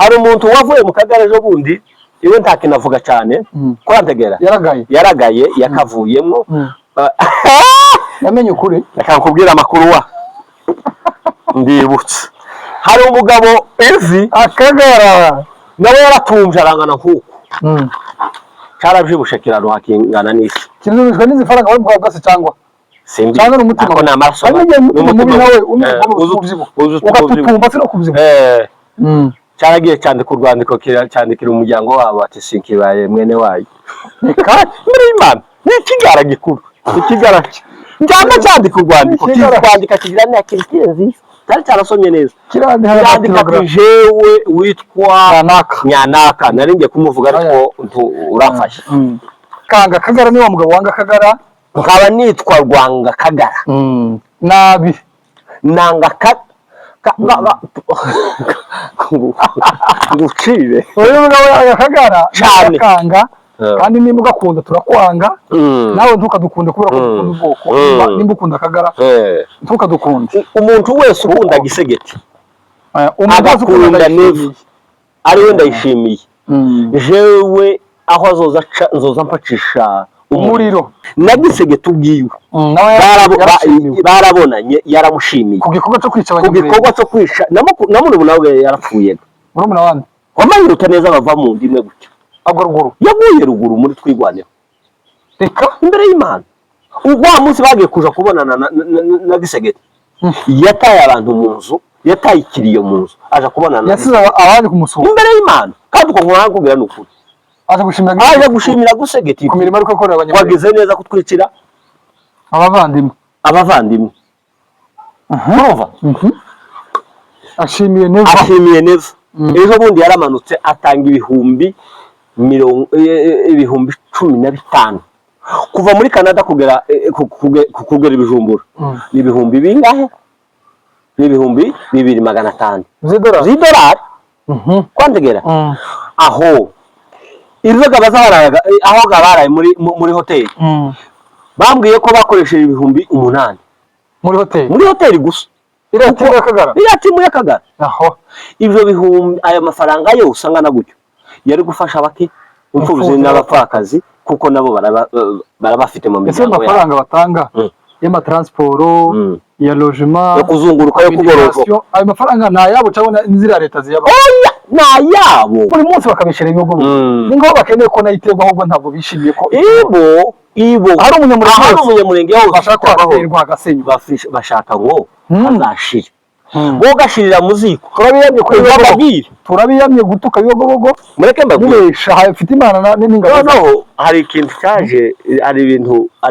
hari umuntu wavuye mu Kagara ejo bundi iwe ntakinavuga cyane ko antegera yaragaye yakavuyemo namenye ukuri akakubwira amakuru wa ndibutse hari umugabo evi Akagara nawe yaratumje arangana nkuko cyarabyibushe kirano hakingana n'isi kinuzwe n'izifaranga bari bwa bwase cyangwa simbi cyangwa n'umutima ko namaraso n'umutima nawe ugatutumba no kubyibuha cyaragiye cyane ku rwandiko cyandikira umuryango wabo ati sinkibaye mwene wayo muri Imana ni ikigara gikuru ikigara cyangwa cyandika urwandiko kwandika kigira ni akirikenzi cyari cyarasomye neza kirandika jewe witwa Nyanaka naringiye kumuvuga ariko urafashe kanga Kagara ni wa mugabo wanga Kagara nkaba nitwa Rwanga Kagara nabi nanga ngucire uyu mugabo wanga Kagara kanga kandi nimba ugakunda turakwanga nawe ntukadukunde kubera ko dukunda ubwoko nimba ukunda Kagara ntukadukunde umuntu wese ukunda Gisegeti umugazukunda neza ari we ndayishimiye jewe aho nzoza mpacisha umuriro na Gisegeti ubwiwe barabonanye yaramushimiye ku gikorwa cyo kwica abanyamurenge ku gikorwa cyo kwica namuntu nawe yarapfuye murumuna wande wamanyuruta neza bava mu ndimwe gutyo agwa ruguru yaguye ruguru muri twigwanira reka imbere y'Imana wa munsi bagiye kuja kubonana na Gisegeti yataye abantu mu nzu yataye ikiriyo mu nzu aje kubonana yasize abandi kumusura imbere y'Imana kandi uko nkubwira n'ukuri aje gushimira Gisegeti ku mirimo ariko akora abanyamurenge wagize neza kutwicira abavandimwe urumva ashimiye neza ejo bundi yaramanutse atanga ibihumbi 15 kuva muri Canada kugera Ibijumbura ni ibihumbi bingahe ni ibihumbi 2500 z'idolari kwandegera aho irizaga bazabaraga aho gabaraye muri hoteli bambwiye ko bakoresheje ibihumbi 8 muri hoteli gusa iratimu ya Kagara aho ivyo bihumbi ayo mafaranga yose angana gutyo yari gufasha abaki imfubyi n'abapfakazi kuko nabo barabafite mu miryango yabo amafaranga batanga y'ama transport ya logement yo kuzunguruka yo kugororwa ayo mafaranga na yabo cyabona inzira leta ziyaba na yabo buri munsi bakabishira ibigo ningo bakeneye ko nayiterwa ahubwo ntabwo bishimiye ko ibo hari umunyamurenge aho bashaka kwaterwa agasenyo bashaka ngo azashira bogashirira muziko turabiyamye gutuka bigogogo mureke mbabwisha hafite Imana n'ingabo no hari ikintu cyaje ari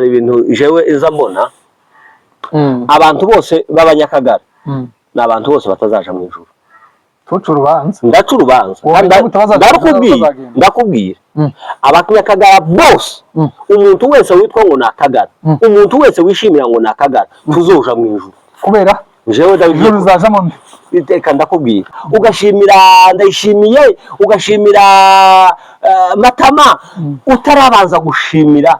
ibintu jewe iza mbona abantu bose b'abanyakagara n'abantu bose batazaja mu ijuru ndaca urubanza ndakubwira abanyakagara bose umuntu wese witwa ngo nakagara umuntu wese wishimira ngo nakagara tuzoja mu ijuru kubera jewe David uzajamo iteka ndakubwira ugashimira ndayishimiye ugashimira Matama utarabanza gushimira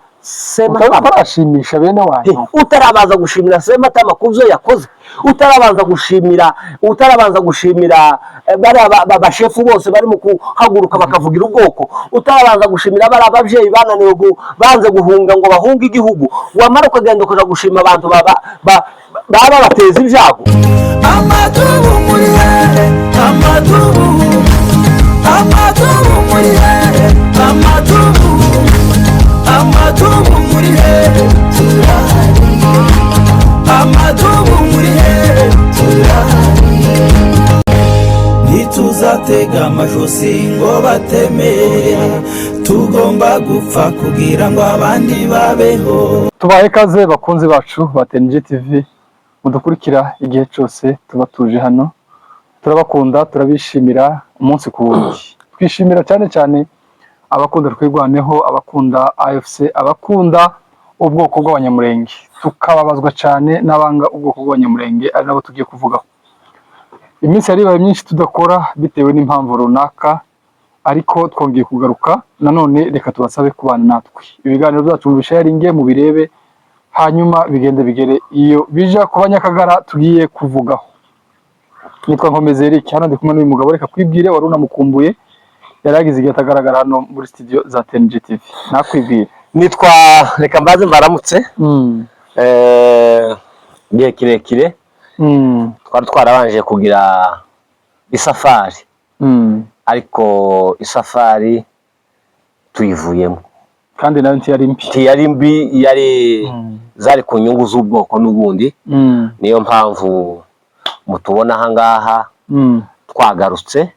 utarashimisha bene wanyu utarabanza gushimira Matama kuvyo yakoze utarabanza gushimira bashefu bose bari mu kuhaguruka bakavugira ubwoko utarabanza gushimira bari abavyeyi bananiwe banze guhunga ngo bahunga igihugu wamara ukagenda kuja gushima abantu baba bateza ibyago amadubu muri amadubu muri amadubu muri turahari amadubu muri turahari ntituzatega amajosi ngo batemere tugomba gupfa kugira ngo abandi babeho. Tubaye kaze bakunzi bacu ba TNG TV mudukurikira igihe cyose tuba tuje hano, turabakunda turabishimira umunsi ku wundi. Twishimira cyane cyane abakunda twigwaneho, abakunda AFC, abakunda ubwoko bw'abanyamurenge, tukababazwa cyane n'abanga ubwoko bw'abanyamurenge ari nabo tugiye kuvugaho. Iminsi yari baye myinshi tudakora bitewe n'impamvu runaka, ariko twongeye kugaruka nanone. Reka tubasabe kubana natwe, ibiganiro byacu mu bisharinge mu birebe, hanyuma bigende bigere iyo bija ku banyakagara tugiye kuvugaho. nitwa Nkomezi Eric, hano ndi kumwe n'uyu mugabo, reka kwibwire, wari unamukumbuye, yaragize igihe atagaragara hano muri studio za TNG TV. Nakwibwire. Nitwa reka mbaze mbaramutse. Gihe kirekire twari twarabanje kugira isafari, ariko isafari tuyivuyemo, kandi nayo ntiyari mbi, yari zari ku nyungu z'ubwoko n'ubundi. Niyo mpamvu mutubona aha ngaha twagarutse,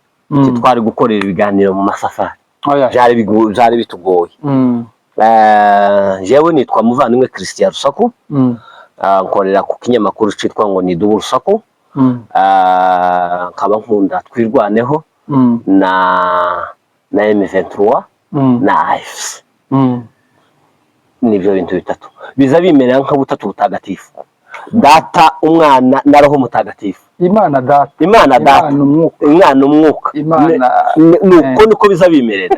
twari gukorera ibiganiro mu masafari, byari bitugoye. Jewe nitwa Muvandimwe Christian Rusaku, nkorera ku kinyamakuru cyitwa ngo ni Dubu Rusaku, nkaba nkunda Twirwaneho na M23 na AFC. Nibyo bintu bitatu biza bimerera nka butatu butagatifu: Data, Umwana na Roho Mutagatifu. Imana Data, Umwana, Umwuka. Nuko niko biza bimerera.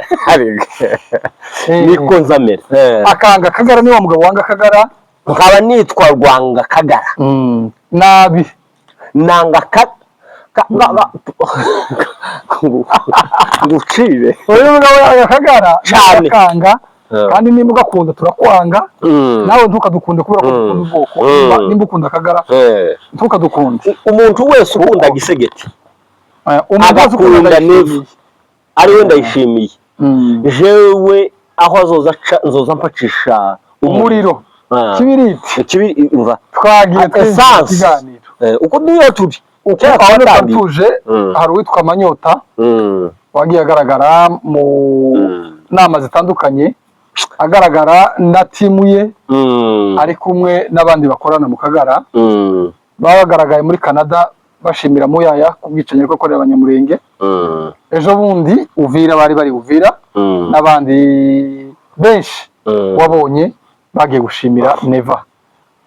Niko nzamera. Akanga Kagara ni wa mugabo wanga Kagara. Nkaba nitwa Rwanga Kagara. Nabi nanga ngucire uyu mugabo wanga Kagara cyane kanga, kandi nimba ugakunda turakwanga, nawe ntukadukunde kubera ko dukunda ubwoko. Nimba ukunda Kagara ntukadukunde. Umuntu wese ukunda Gisegeti agakunda Neva ariwe Ndayishimiye, jewe aho nzoza mpacisha umuriro kibiriti umva twagiye ikiganiro uko niyo turi uko tuje. Hari uwitwa Manyota wagiye agaragara mu nama zitandukanye, agaragara na timu ye, ari kumwe n'abandi bakorana mu Kagara. Bagaragaye muri Canada bashimira Muyaya ku bwicanyi bwo korera Abanyamurenge. Ejo bundi Uvira, bari Uvira, n'abandi benshi wabonye bagiye gushimira Neva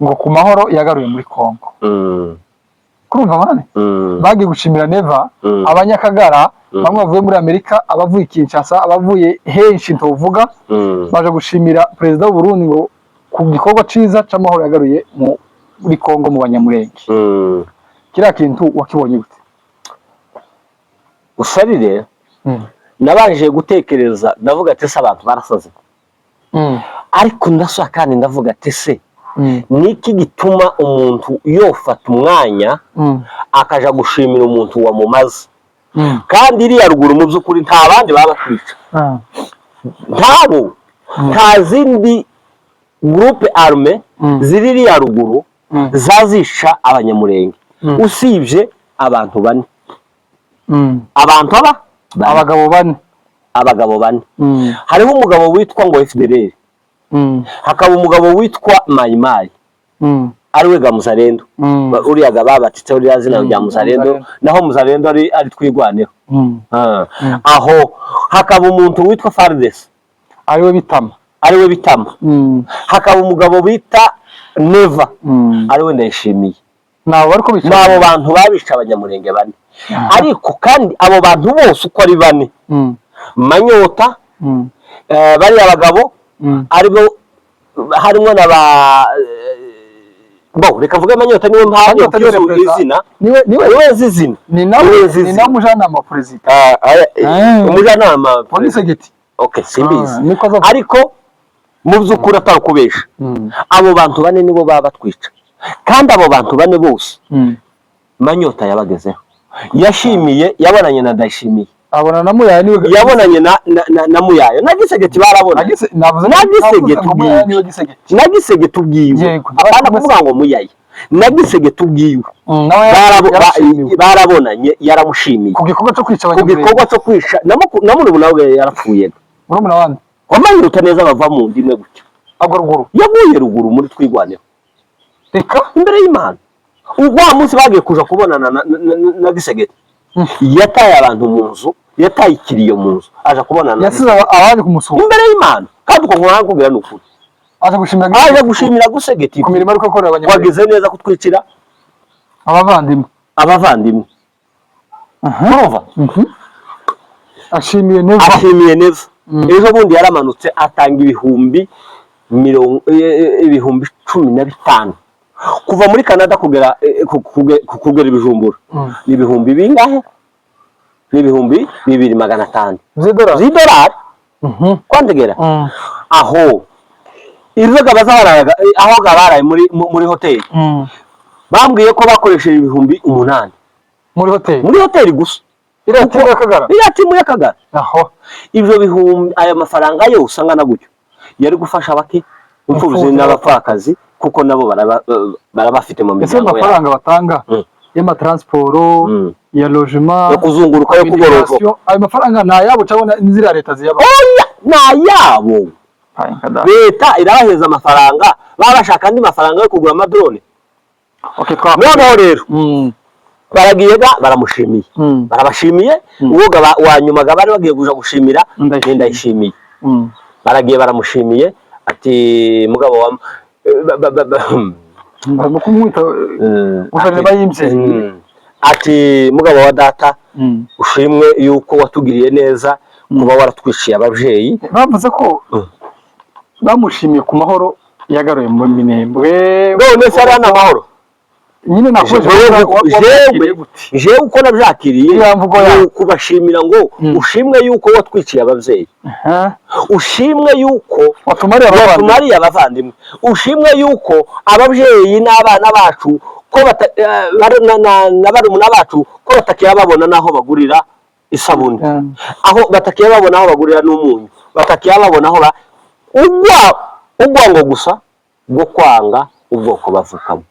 ngo ku mahoro yagaruye muri Kongo. Kurumva bane bagiye gushimira Neva. Abanyakagara bamwe bavuye muri Amerika, abavuye Kinshasa, abavuye henshi ntovuga, baje gushimira perezida w'u Burundi ngo ku gikorwa ciza c'amahoro yagaruye muri Kongo mu Banyamurenge. Kiriya kintu wakibonye gute? Usarire nabanje gutekereza, ndavuga ati se abantu barasaze, ariko ndashaka kandi ndavuga ati se niki gituma umuntu yofata umwanya akaja gushimira umuntu wamumaze? Kandi iriya ruguru mu by'ukuri nta bandi baba kwica, ntabo, nta zindi groupe arme ziri iriya ruguru zazisha Abanyamurenge usibye abantu bane, abagabo bane. Hariho umugabo witwa ngo FDLR, hakaba umugabo witwa Mayimayi ariwe Gamuzarendo, uriya babatitse uriya zina rya Muzarendo, naho Muzarendo ari Twirwaneho. Aho hakaba umuntu witwa Fardes ariwe Bitama. Hakaba umugabo bita Neva ariwe Ndayishimiye. Nabo bantu babisha Abanyamurenge bane. Ariko kandi abo bantu bose uko ari bane, Manyota, bari abagabo aribo harimo reka vuga Manyota niwe mpamvu izina, niwe zizina, ni nawe mujyanama perezida, umujyanama polisi giti. Okay, simbizi, ariko mu by'ukuri atakubesha. Abo bantu bane nibo baba batwica, kandi abo bantu bane bose Manyota yabagezeho, yashimiye, yabonanye na Ndayishimiye, abona na Muyaya, niwe yabonanye na Muyaya, na Gisegeti barabona, na Gisegeti ubwiwe, abana kuvuga ngo Muyaya, na Gisegeti ubwiwe barabonanye, yaramushimiye ku gikorwa cyo kwica Abanyamurenge, ku gikorwa cyo kwica na muntu nawe yarapfuye. Murumuna wande Wamanyuta neza bava mu ndimwe gutya, yaguye ruguru muri Twirwaneho, reka imbere y'Imana. Wa munsi bagiye kuja kubonana na Gisegeti, yataye abantu mu nzu, yataye ikiriyo mu nzu, aje kubonana, yasize abandi kumusura imbere y'Imana. Kandi uko nkubwira n'ukuri, aje gushimira Gisegeti ku mirimo ariko akorera Abanyamurenge. Wagize neza kutwicira abavandimwe. Urumva? Ashimiye Neva. Ejo bundi yaramanutse atanga ibihumbi 15 kuva muri Canada kugera kugera Ibijumbura ni ibihumbi bingahe? Ni ibihumbi 2,500 z'idolari kwandegera aho izo gabazaraga aho gabaraye muri hoteli bambwiye ko bakoresheje ibihumbi 8 muri hoteli gusa iratimu y'Akagara aho ivyo bihumbi aya mafaranga yo usangana gutyo yari gufasha baki imfuruzi n'abapfakazi kuko nabo barabafite mu miryango yabo. Ese amafaranga batanga y'amatransporo ya logement yo kuzunguruka yo kugoroka ayo mafaranga na yabo cyabona inzira leta ziyaba na yabo leta irabaheza amafaranga babashaka andi mafaranga yo kugura amadrone. Noneho rero baragiye baramushimiye barabashimiye uwo wa nyuma bari bagiye kuja gushimira Ndayishimiye baragiye baramushimiye ati mugabo wa bamukumwita guverinoma y'imvye ati mugabo wa data ushimwe yuko watugiriye neza kuba waratwishiye abavyeyi. Bavuze ko bamushimiye ku mahoro yagaruye mu Minembwe none se ari amahoro nyine nakoje jewe uko navyakiriye kubashimira ngo ushimwe yuko watwiciye abavyeyi ushimwe yuko watumariye abavandimwe ushimwe yuko abavyeyi n'abana bacu ko barumuna bacu ko batakiye babona naho bagurira isabuni aho batakiye babona aho bagurira n'umunyu batakiye babona aho ugwango gusa bwo kwanga ubwoko bavukamo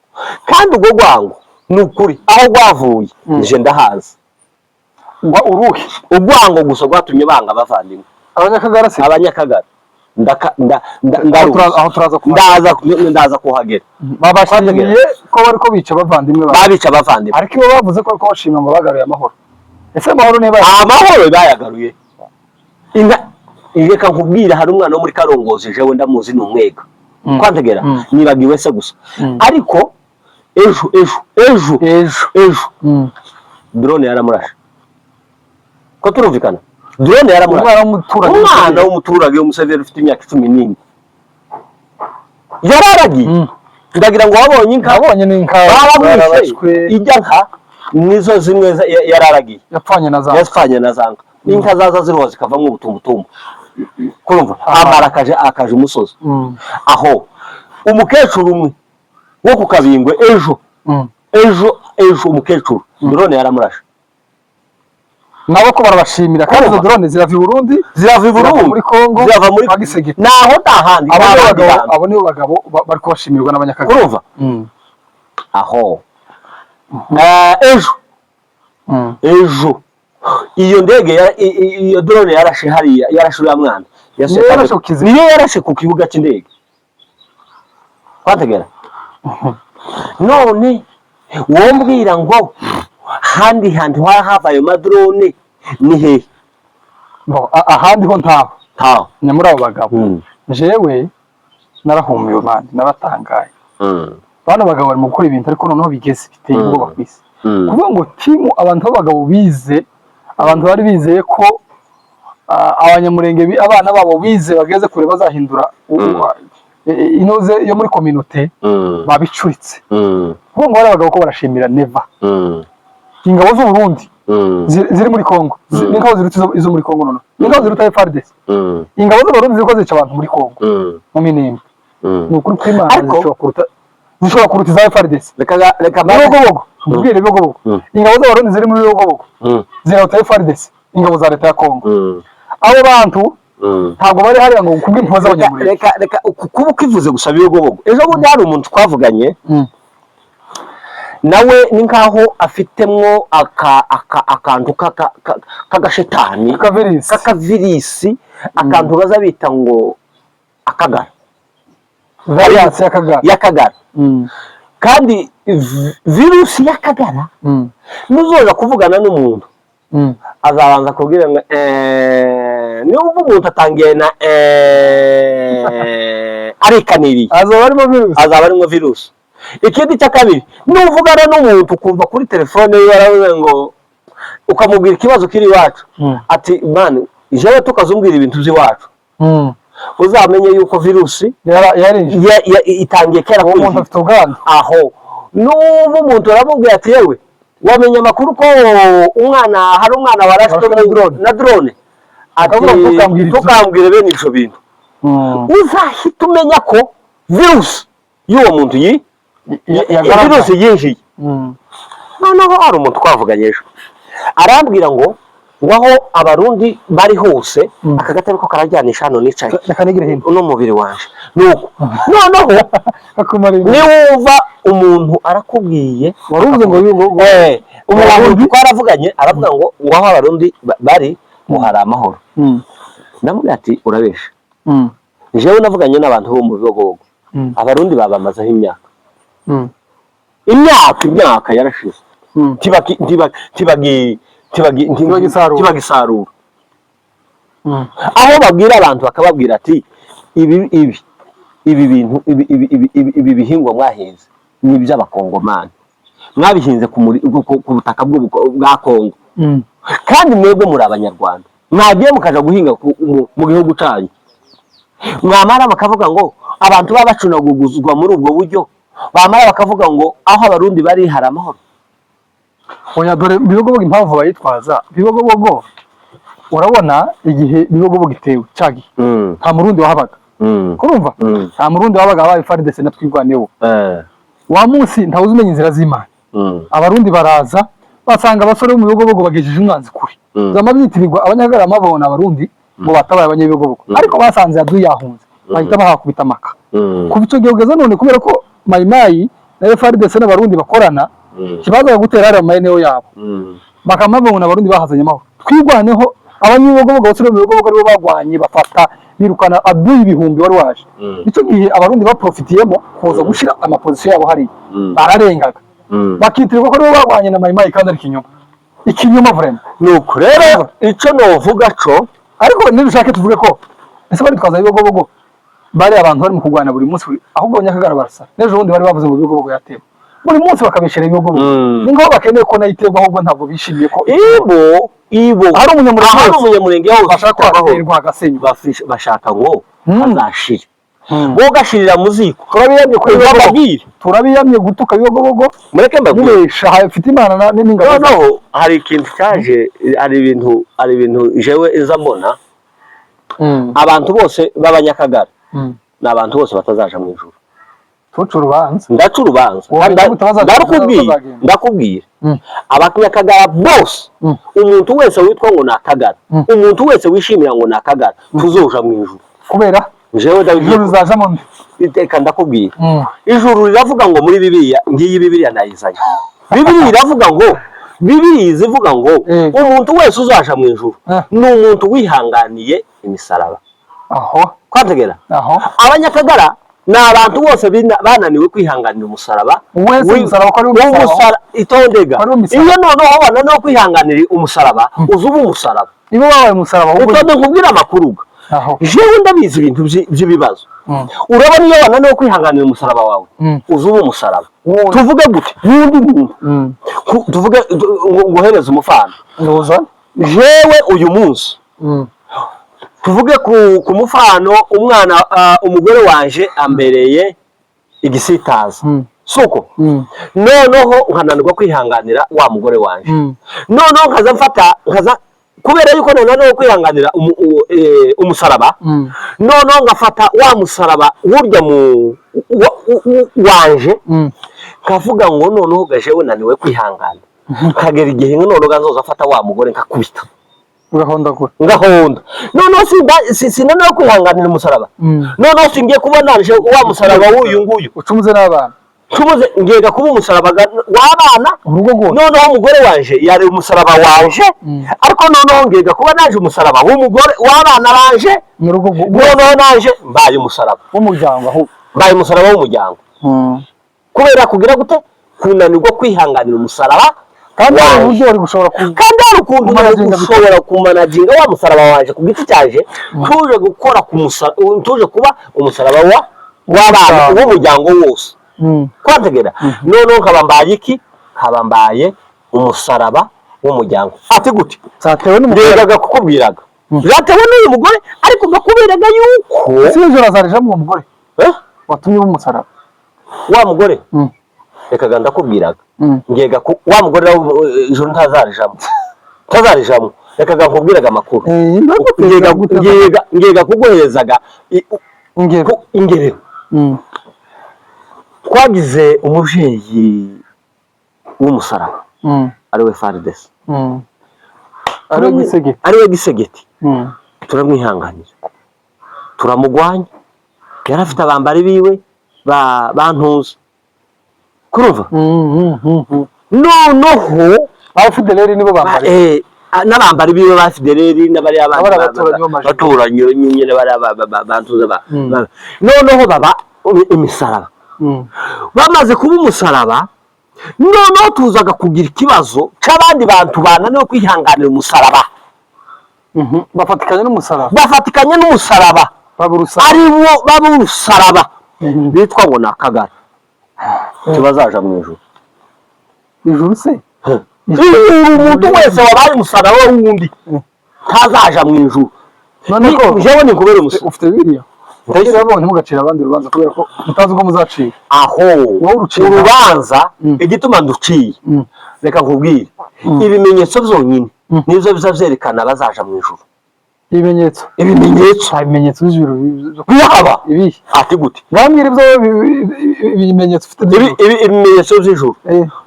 kandi ubwo gwango nukuri aho gwavuye nje ndahaza uruhe ugwango gusa gwatumye banga abavandimwe Abanyakagara se Abanyakagara ndaza kuhagera babashimiye ko bari ko bica abavandimwe babica abavandimwe ariko iyo bavuze ko bashima ngo bagaruye amahoro. Ese amahoro ne amahoro bayagaruye reka nkubwira hari umwana wo muri Karongozi jewe ndamuzi n'umwega kwantegera nibagiwe se gusa ariko ejo drone yaramurashe ko turumvikana drone yaramurashe umwana w'umuturage w'umuseveri ufite imyaka 14 yararagiye ndagira ngo wabonye inka barabwishe ijya nka nizo zimwe yararagiye yapfanye na zanga inka zaza ziriho zikavamo ubutumbutumbu kurumva amarakaje akaje umusozi aho umukecuru umwe wo ku Kabingwe ejo umukecuru drone yaramurashe nabo ko barabashimira kandi izo drone zirava i Burundi muri Kongo zirava muri Bagisegeta naho tahandi abo nibo bagabo bari kubashimirwa n'Abanyakagara kurumva aho ejo iyo ndege iyo drone yarashe hariya yarashura mwana niyo yarashe ku kibuga cy'indege kwategera none wombwira ngo handi hava ayo madrone ni he ahandi ho ntaho nyamuri abo bagabo jewe narahumuye mani naratangaye bana bagabo bari mu gukora ibintu ariko noneho bigeze biteye ubwoba kwisi kuvuga ngo timu abantu b'abagabo bize abantu bari bizeye ko abanyamurenge abana babo bize bageze kure bazahindura inoze yo muri community babicuritse kuvuga ngo bari abagabo ko barashimira neva ingabo z'u Burundi ziri muri Kongo n'ingabo ziruta izo muri Kongo none n'ingabo ziruta FARDC ingabo z'u Burundi ziko zica abantu muri Kongo mu Minembwe n'ukuri kw'Imana zishobora kuruta za FARDC reka bigobogo ndubwire bigobogo ingabo z'u Burundi ziri muri bigobogo ziruta FARDC ingabo za leta ya Kongo abo bantu ntabwo bari hariya ngo kubw'impuza abanyamurenge reka kuba ukivuze gusa bigobogo ejo bundi hari umuntu twavuganye nawe ni nkaho afitemwo akantu kagashetani kakavirisi akantu baza bita ngo akagara variance y'akagara kandi virusi y'akagara nuzoza kuvugana n'umuntu azabanza kubwira ngo niba umuntu atangiye na arikaniriye azaba arimo virusi. Ikindi cya kabiri nuvugana n'umuntu ukumva kuri telefone ye yaravuze ngo ukamubwira ikibazo kiri iwacu ati man jewe tukazumbwira ibintu by'iwacu uzamenye yuko virusi itangiye kera uwo muntu afite ubwandu aho n'ubu umuntu aramubwira ati yewe wamenye amakuru ko hari umwana warashwe na drone ati tukambwire bene ibyo bintu uzahita umenya ko virusi y'uwo muntu virusi yinjiye noneho hari umuntu twavuganye ejo arambwira ngo aho abarundi bari hose aka gatebe ko karajyanisha hano nicaye n'umubiri wanje nuko noneho niwumva umuntu arakubwiye waruvuze ngo umuntu twaravuganye aravuga ngo aho abarundi bari hari amahoro namubwira ati urabesha jewe navuganye n'abantu bo mu bigogo abarundi babamazeho imyaka yarashize tibagisarura aho babwira abantu bakababwira ati ibi bintu ibi bihingwa mwahinze ni iby'abakongomani mwabihinze ku butaka bwa Kongo kandi mwebwe muri abanyarwanda mwagiye mukaja guhinga mu gihugu cyanyu mwamara bakavuga ngo abantu baba bacunaguzwa muri ubwo buryo bamara bakavuga ngo aho abarundi bari hari amahoro. Oya dore bibogobogo impamvu bayitwaza bibogobogo urabona igihe bibogobogo itewe cagi nta murundi wahabaga kurumva nta murundi wabaga abaye FARDC na twirwaneho wa munsi ntawuzi umenya inzira z'Imana abarundi baraza basanga abasore bo mu bibogobogo bagejeje umwanzi kuri zamabyitirirwa abanyagara amabona abarundi ngo batabaye abanyebibogobogo ariko basanze yahunze bahita bahakubita amaka kuva icyo gihe ugeze none kubera ko mayimayi na FARDC n'abarundi bakorana kibaza gutera ari amayeneo yabo bakamabona abarundi bahazanye amahoro twirwaneho abanyebibogobogo basore mu bibogobogo aribo bagwanye bafata birukana aduye ibihumbi wari waje icyo gihe abarundi baprofitiyemo kuza gushira amaposition yabo hari bararengaga bakitirirwa ko aribo bagwanye na mayimayi kandi ari ikinyoma vraiment nuko rero icyo novuga cyo ariko nidushake tuvuge ko ese bari twaza bibogobogo bari abantu bari mu kugwana buri munsi ahubwo nyakagara barasa nejo bundi bari bavuze ngo bibogobogo yatewe buri munsi bakabeshera ibibogobogo ningo bakeneye ko nayiterwa ahubwo ntabwo bishimiye ko ibo hari umunyamurenge aho bashaka kwaterwa agasenyo bashaka ngo azashire bo gashirira muziko turabiyamye gutuka bibogobogo mureke mbabwira hafite Imana n'ingabo no hari ikintu cyaje ari ibintu jewe iza mbona abantu bose babanyakagara n'abantu bose batazaja mu ijuru ndaca urubanza ndakubwira abanyakagara bose umuntu wese witwa ngo nakagara umuntu wese wishimira ngo nakagara tuzoja mu ijuru kubera jewe ijuru rizajamo iteka ndakubwira ijuru riravuga ngo muri bibiliya nayizanye bibiliya iravuga ngo bibiliya zivuga ngo umuntu wese uzaja mu ijuru ni umuntu wihanganiye imisaraba aho kwategera abanyakagara ni abantu bose bananiwe kwihanganira umusaraba umusaraba ko ari umusaraba itondega iyo noneho abana no kwihanganira umusaraba uzuba umusaraba nibo babaye umusaraba utonde nkubwira amakuru jewe ndabizi ibintu by'ibibazo urabona iyo wananiwe kwihanganira umusaraba wawe uzuba umusaraba tuvuge gute n'undi muntu tuvuge nguhereze umufana jewe uyu munsi tuvuge ku mufano umugore wanje ambereye igisitaza suko noneho nkananirwa kwihanganira wa mugore wanje noneho nkaza kubera yuko nananiwe kwihanganira umusaraba noneho ngafata wa musaraba burya wanje kavuga ngo noneho gajewe naniwe kwihangana kagera igihe noneho gazoza afata wa mugore nkakubita ngahonda noneho sinaniwe kwihanganira umusaraba noneho singiye kubona wa musaraba w'uyu nguyu ucumuze n'abana ngega kuba umusaraba w'abana noneho umugore wanje yari umusaraba wanje ariko noneho ngega kuba naje umusaraba w'umugore w'abana banje noneho naje mbaye umusaraba w'umuryango mbaye umusaraba w'umuryango kubera kugira gute kunanirwa kwihanganira umusaraba kandi hari uburyo uri gushobora hari ukuntu ushobora kumanaginga wa musaraba waje ku giti cyaje tuje gukora tuje kuba umusaraba w'abana w'umuryango wose kwategera noneho nkabambaye iki nkabambaye umusaraba w'umuryango ati gute zatewe n'umugaraga kukubwiraga yatewe n'uyu mugore ariko bakuberaga yuko ese ejo azarijamo uwo mugore watumye umusaraba wa mugore reka ndakubwiraga ngega wa mugore ijoro ntazarijamo reka nkubwiraga amakuru ngega kuguherezaga ingerero twagize umubyeyi w'umusaraba ariwe Faridesi ariwe Gisegeti turamwihanganira turamugwanya yari afite abambari biwe bantuza kurumva noneho abafideleri nibo bambari n'abambari biwe ba Fideleri n'abari abaturanyi nyine bari bantuza noneho baba imisaraba bamaze kuba umusaraba noneho tuzaga kugira ikibazo c'abandi bantu bananiwe kwihanganira umusaraba bafatikanye n'umusaraba aribo b'urusaraba bitwa ngo ni Akagara tubazaja mu ijuru se umuntu wese wabaye umusaraba wundi ntazaja mu ijuru none ko jewe ni kubera umusaraba ufite Bibiliya ndashira abone ntimugacira abandi urubanza kubera ko mutazi uko muzacira aho urubanza igituma nduciye reka nkubwire ibimenyetso byonyine nivyo bizavyerekana bazaja mu ijuru ibimenyetso by'ijuru bihaba ibi ati gute mwambwira ibyo ibimenyetso ufite ibimenyetso by'ijuru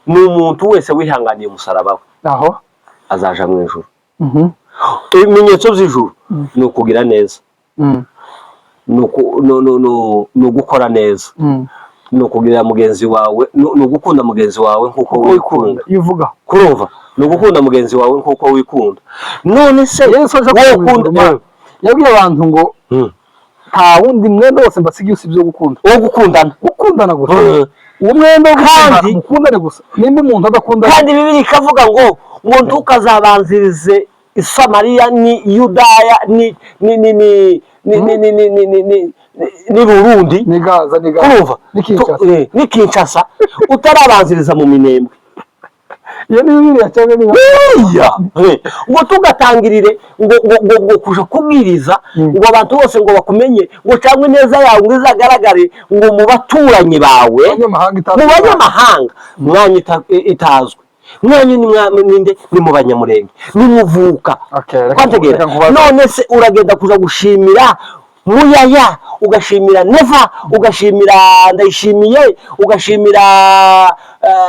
ni umuntu wese wihanganiye umusaraba we aho azaja mu ijuru ibimenyetso by'ijuru ni ukugira neza ni ugukora neza ni ukugirira mugenzi wawe ni ugukunda mugenzi wawe nk'uko wikunda ivuga kurumva ni ugukunda mugenzi wawe nk'uko wikunda none se yabwiye abantu ngo nta wundi mwenda wose mbasigiye usibye gukunda wo gukundana gusa uwo mwenda kandi mukundane gusa nimba umuntu adakunda kandi Bibiliya ikavuga ngo ntukazabanzirize Isamariya ni Yudaya ni Burundi ni Gaza urumva ni Kinshasa utarabanziriza mu Minembwe iyo ni Bibiliya cyangwa ni ngo tugatangirire ngo kuja kubwiriza ngo abantu bose ngo bakumenye ngo cyangwa neza yawe ngo izagaragare ngo mu baturanyi bawe mu banyamahanga mwanya itazwe mwanya ninde ni mu Banyamurenge ni muvuka kwantegera none se uragenda kuja gushimira Muyaya ugashimira Neva ugashimira Ndayishimiye ugashimira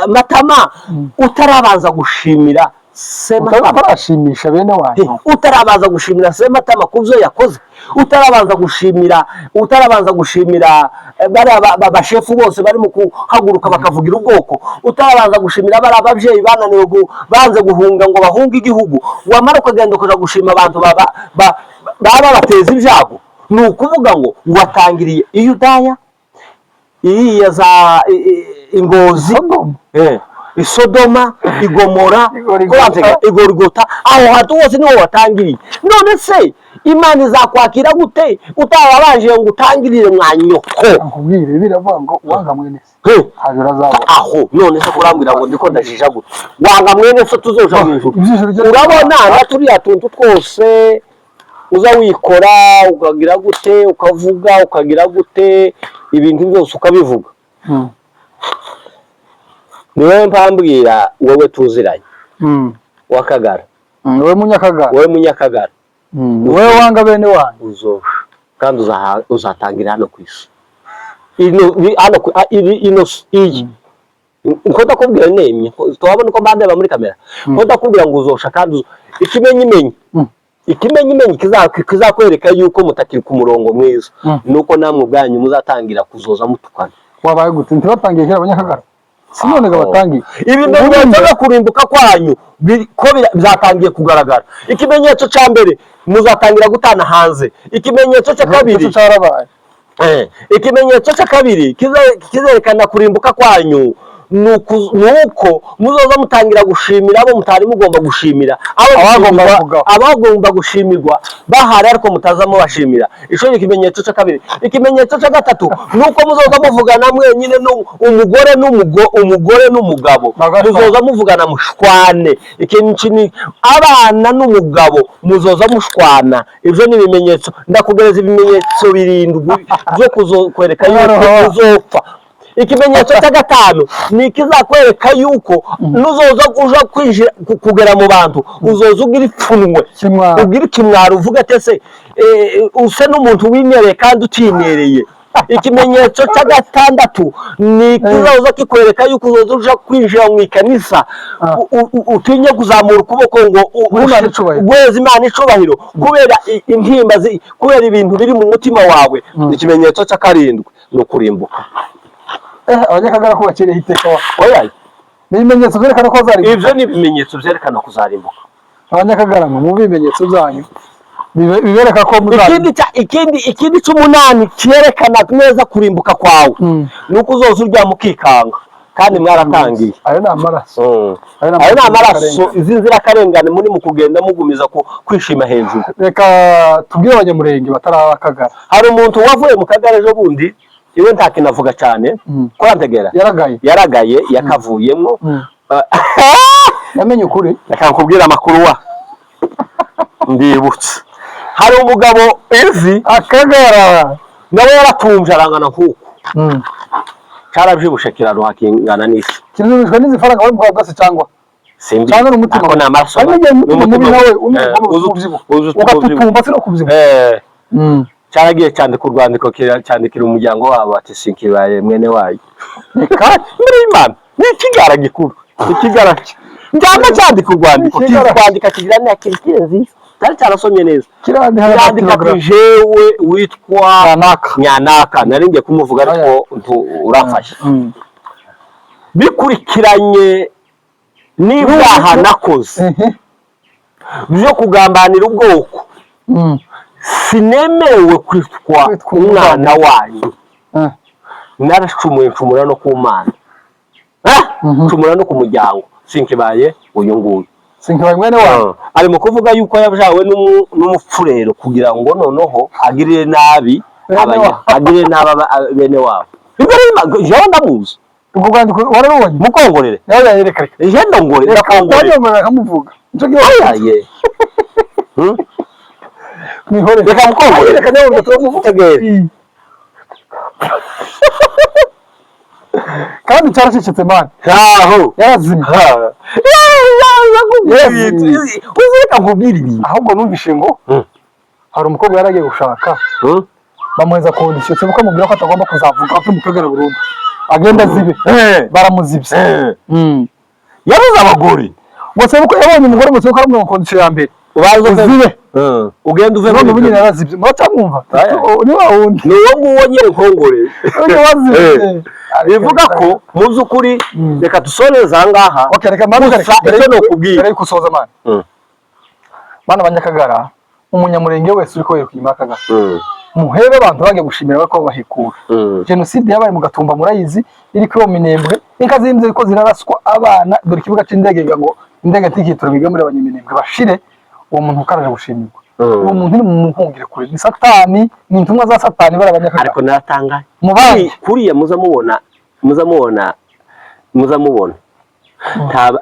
Matama utarabanza gushimira Sematama arashimisha bene wanyu utarabanza gushimira Sematama kuvyo yakoze utarabanza gushimira bashefu bose bari mu kuhaguruka bakavugira ubwoko utarabanza gushimira bari abavyeyi bananiwe banze guhunga ngo bahunga igihugu wamara ukagenda kuja gushima abantu baba bateza ibyago ni ukuvuga ngo watangiriye Iyudaya iriya za Ingozi Isodoma Igomora Igorigota aho hatu hose niho watangiriye none se Imana izakwakira gute utababanje ngo utangirire mwanyoko nkubwire biravuga ngo wanga mwene se hajura zabo aho none se kurambira ngo ndiko ndajija gute wanga mwene se tuzoja mu ijuru urabona naturiya tuntu twose uza wikora ukagira gute ukavuga ukagira gute ibintu byose ukabivuga niwe mpambwira wowe tuziranye w'Akagara wowe munyakagara wowe wanga bene wanyu uzo kandi uzatangira hano ku isi ino iyi nko ndakubwira nemye twabona uko mbandeba muri kamera nko ndakubwira ngo uzosha kandi ikimenyimenyi kizakwereka yuko mutakiri ku murongo mwiza nuko namwe ubwanyu muzatangira kuzoza mutukana wabaye gute ntibatangiye kera Abanyakagara sinone gabatangiye ibimenyetso byo kurimbuka kwanyu ko byatangiye kugaragara ikimenyetso cya mbere muzatangira gutana hanze ikimenyetso cya kabiri kizerekana kurimbuka kwanyu nuko muzoza mutangira gushimira abo mutari mugomba gushimira abagomba gushimirwa bahari ariko mutazamo bashimira. Ico ni ikimenyetso cya kabiri. Ikimenyetso cya gatatu nuko muzoza muvugana mwenyine umugore n'umugabo muzoza muvugana mushwane. Ikintu abana n'umugabo muzoza mushwana. Ivyo ni ibimenyetso, ndakugereza ibimenyetso 7 byo kuzokwereka yuko uzopfa. Ikimenyetso cya gatanu ni ikizakwereka yuko nuzoza uja kwinjira kugera mu bantu uzoza ugira ipfunwe, ugira ikimwaro, uvuga ati ese use n'umuntu wimereye kandi utimereye. Ikimenyetso cya gatandatu ni kizoza kikwereka yuko uzoza uja kwinjira mu ikanisa utinye kuzamura ukuboko ngo gweza Imana icubahiro kubera intimba, kubera ibintu biri mu mutima wawe. Ikimenyetso cya karindwi ni ukurimbuka. Abanyakagara ko bakiriye iteka oya ni ibimenyetso byerekana ko zarimbuka. Ivyo ni ibimenyetso byerekana ko zarimbuka. Abanyakagara mu bimenyetso byanyu bibereka ko ikindi cy'umunani cyerekana neza kurimbuka kwawe nuko uzoza urya mukikanga kandi mwaratangiye. Ayo ni amaraso, ayo ni amaraso, izi nzirakarengane muri mu kugenda mugumiza kwishima hejuru. Reka tubwire abanyamurenge batarabakagara. Hari umuntu wavuye mu Kagara ejo bundi, iwe ntakinavuga cyane ko yantegera yaragaye yakavuyemo. Yamenye ukuri, akakubwira amakuru wa ndibutse. Hari umugabo izi Akagara nawe yaratumje arangana nkuko cyarabyibushe kiraro hakingana n'isi kinuzwe n'izifaranga bari mu bwase cyangwa simbi cyangwa n'umutima ko n'amaraso n'umutima nawe ugatutumba no kubyibuha. Cyaragiye cyandika urwandiko cyandikira umuryango wabo ati sinkibaye mwene wayo. Kandi muri Imana ni ikigara gikuru, ikigara njyana cyandika urwandiko kwandika kigira n'akirikizi cyari cyarasomye neza kirandika jewe witwa Nyanaka nari ngiye kumuvuga ariko urafashe bikurikiranye n'ibyaha nakoze byo kugambanira ubwoko. Sinemewe kwitwa umwana wanyu. Naracumuye ncumura no ku Mana, ncumura no ku muryango. Sinkibaye uyu nguyu, sinkibaye mwene wawe. Ari mu kuvuga yuko yabyawe n'umupfurero kugira ngo noneho agirire nabi agirire nabi bene wabo. Jewe ndamuzi ubwo rwandiko wararubonye mukongorere yarayereka je ndongorere ndakongorere nkamuvuga nicyo gihe Mihore reka mukongorere reka nyawo tumuvutegere kandi cyaracecetse man aho yarazimye uzeka nkubwira ibi ahubwo numvishe ngo hari umukobwa yaragiye gushaka bamuheza kondisiyo cyo kumubwira ko atagomba kuzavuga avuye mu Kagara burundu agenda zibe baramuzibye yabuze abagore bose uko yabonye umugore mutse ko ari mu kondisiyo ya mbere ubaze zibe ugenda uve none ubunyine yarazibye mwatamwumva ni wawundi ni wo nguwo nyine nkongore wazibye bivuga ko muzi ukuri reka dusoreze aha ngaha. Reka mpamagare icyo ni ukubwira mbere yuko usoza mana bana Banyakagara umunyamurenge wese uri ko yekuyima Kagara muhebe abantu bagiye gushimira ko bahekura genocide yabaye mu Gatumba murayizi iri ko Minembwe inka zimze ko ziraraswa abana dore ikibuga c'indege ngo indege tikitura bigamure abanyeminembwe bashire uwo muntu ukaraje gushimirwa uwo muntu ni muhungire kure ni satani ni intumwa za satani bara Banyakagara ariko naratanga mubaye kuriya muzamubona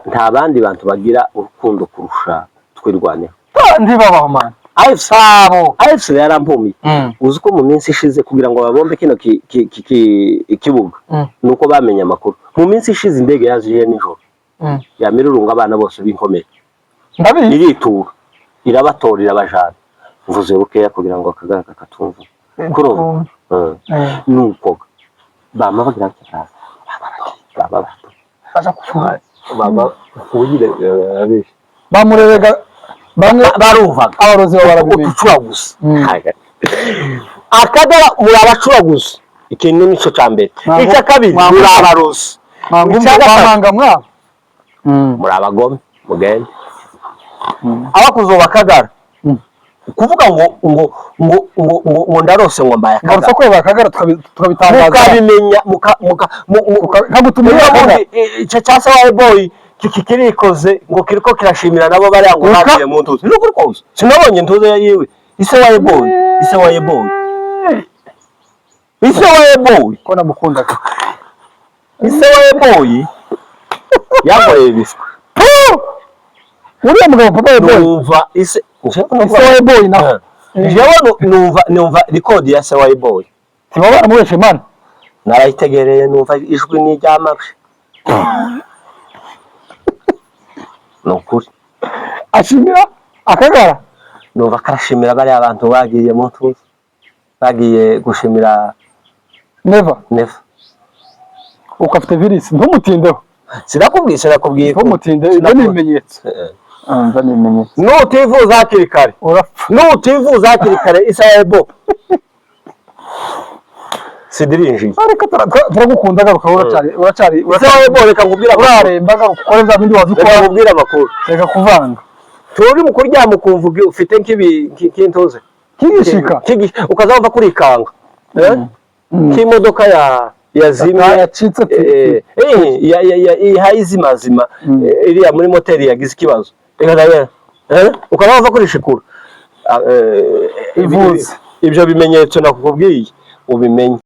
nta bandi bantu bagira urukundo kurusha twirwaneho ndi babaho man AFC yarampumiye uzi ko mu minsi ishize kugira ngo babombe kino ikibuga nuko bamenye amakuru mu minsi ishize indege yaje nijoro yamirurunga abana bose b'inkomere ndabizi iritura irabatora irabajana mvuze bukeya kugira ngo Kagara katumva kuro nuko bama bagira cyane baba kugire abishi bamurebega bamwe baruvaga abarozi barabimenye utucuraguza Akagara muri abacuraguza ikintu nico cyambere icya kabiri muri abarozi mwanga mwabo muri abagome mugende abakuzoba Kagara kuvuga ngo ndarose ngo mbaye Akagara barasa ko bakagara tukabitangaza mukabimenya kagutumira icyo cyase wawe boy kirikoze ngo kiriko kirashimira nabo bari ngo bagiye mu ntuzi no kuri kose sinabonye ntuze yiwe ise wawe boy ko namukundaga ise wawe boy yagoye biswa uriya mugabo papa boy numva ise wawe boy na jewe numva record ya se wawe boy tiba baramubeshe man narayitegereye numva ijwi ni ry'amabye nukuri ashimira akagara numva karashimira bari abantu bagiye mu ntuzi bagiye gushimira never ukafite virus ntumutiindeho sinakubwiye ko ntumutinde ibyo ni ibimenyetso nutivuza hakiri kare isaebo sidirinji ariko turagukunda garuka uracari isaebo reka nkubwira uraremba garuka ukore bya bindi wazukora reka nkubwira amakuru reka kuvanga turi mu kuryama ukumva ufite nk'intuze kigishika ukazava kurikanga nk'imodoka yazimye yacitse izimazima iriya muri moteri yagize ikibazo ukazava kurishikura ibyo bimenyetso nakubwiye ubimenye